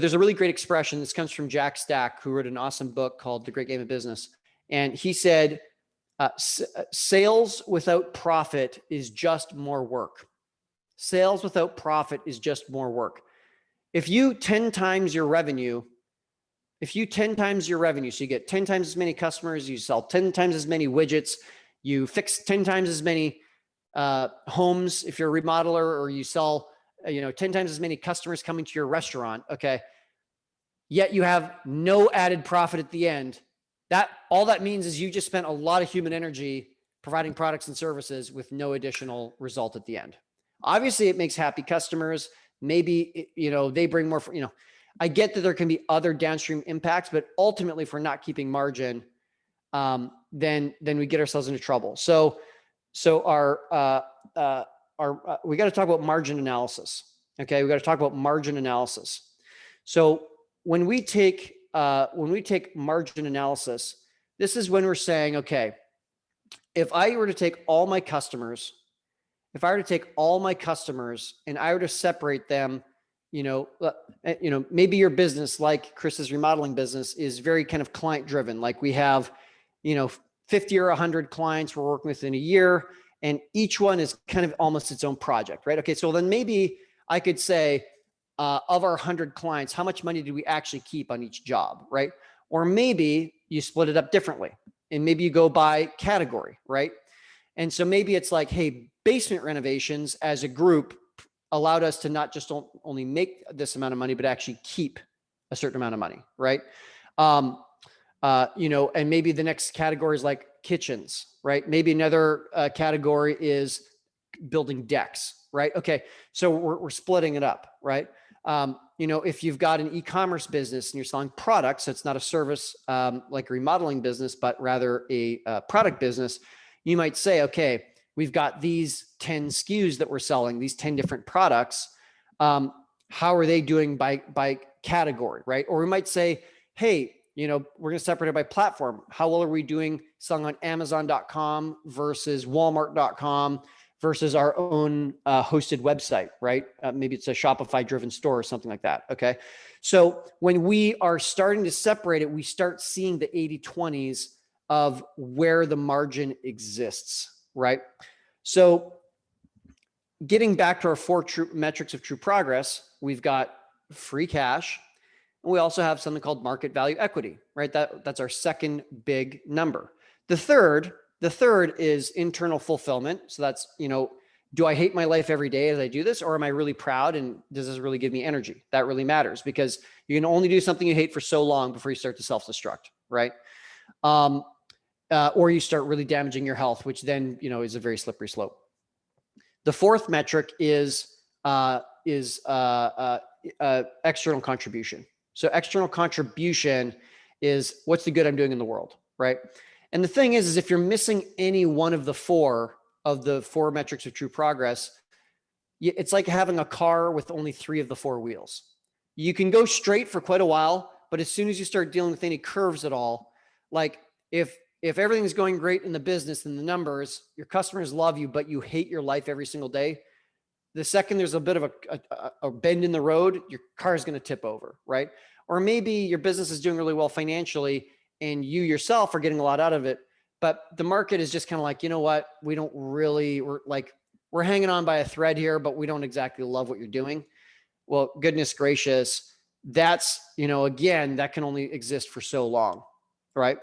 there's a really great expression. This comes from Jack Stack, who wrote an awesome book called The Great Game of Business. And he said, sales without profit is just more work. Sales without profit is just more work. If you 10 times your revenue, so you get 10 times as many customers, you sell 10 times as many widgets, you fix 10 times as many homes if you're a remodeler, or you sell 10 times as many customers coming to your restaurant, okay? Yet you have no added profit at the end. All that means is you just spent a lot of human energy providing products and services with no additional result at the end. Obviously, it makes happy customers. Maybe, they bring more, I get that there can be other downstream impacts, but ultimately, if we're not keeping margin, then we get ourselves into trouble. So we got to talk about margin analysis. Okay, we got to talk about margin analysis. So when we take margin analysis, this is when we're saying, okay, if I were to take all my customers, and I were to separate them, maybe your business, like Chris's remodeling business, is very kind of client driven. Like we have, 50 or 100 clients we're working with in a year, and each one is kind of almost its own project, right? Okay, so then maybe I could say, of our 100 clients, how much money did we actually keep on each job, right? Or maybe you split it up differently, and maybe you go by category, right? And so maybe it's like, hey, basement renovations as a group allowed us to not just only make this amount of money, but actually keep a certain amount of money, right? And maybe the next category is like kitchens, right? Maybe another category is building decks, right? Okay, so we're splitting it up, right? If you've got an e-commerce business and you're selling products, so it's not a service like a remodeling business, but rather a product business, you might say, okay, we've got these 10 SKUs that we're selling, these 10 different products. How are they doing by category, right? Or we might say, hey, we're going to separate it by platform. How well are we doing selling on Amazon.com versus Walmart.com versus our own hosted website, right? Maybe it's a Shopify driven store or something like that. Okay. So when we are starting to separate it, we start seeing the 80/20s of where the margin exists, right? So getting back to our 4 metrics of true progress, we've got free cash, and we also have something called market value equity, right? That's our second big number. The third is internal fulfillment. So that's, do I hate my life every day as I do this, or am I really proud, and does this really give me energy? That really matters, because you can only do something you hate for so long before you start to self-destruct, right? Or you start really damaging your health, which then, is a very slippery slope. The fourth metric is external contribution. So external contribution is what's the good I'm doing in the world, right? And the thing is if you're missing any one of the four metrics of true progress, it's like having a car with only 3 of the 4 wheels. You can go straight for quite a while, but as soon as you start dealing with any curves at all, like if everything's going great in the business and the numbers, your customers love you, but you hate your life every single day, the second there's a bit of a bend in the road, your car is going to tip over, right? Or maybe your business is doing really well financially and you yourself are getting a lot out of it, but the market is just kind of like, you know what? We're hanging on by a thread here, but we don't exactly love what you're doing. Well, goodness gracious, that's, again, that can only exist for so long, right?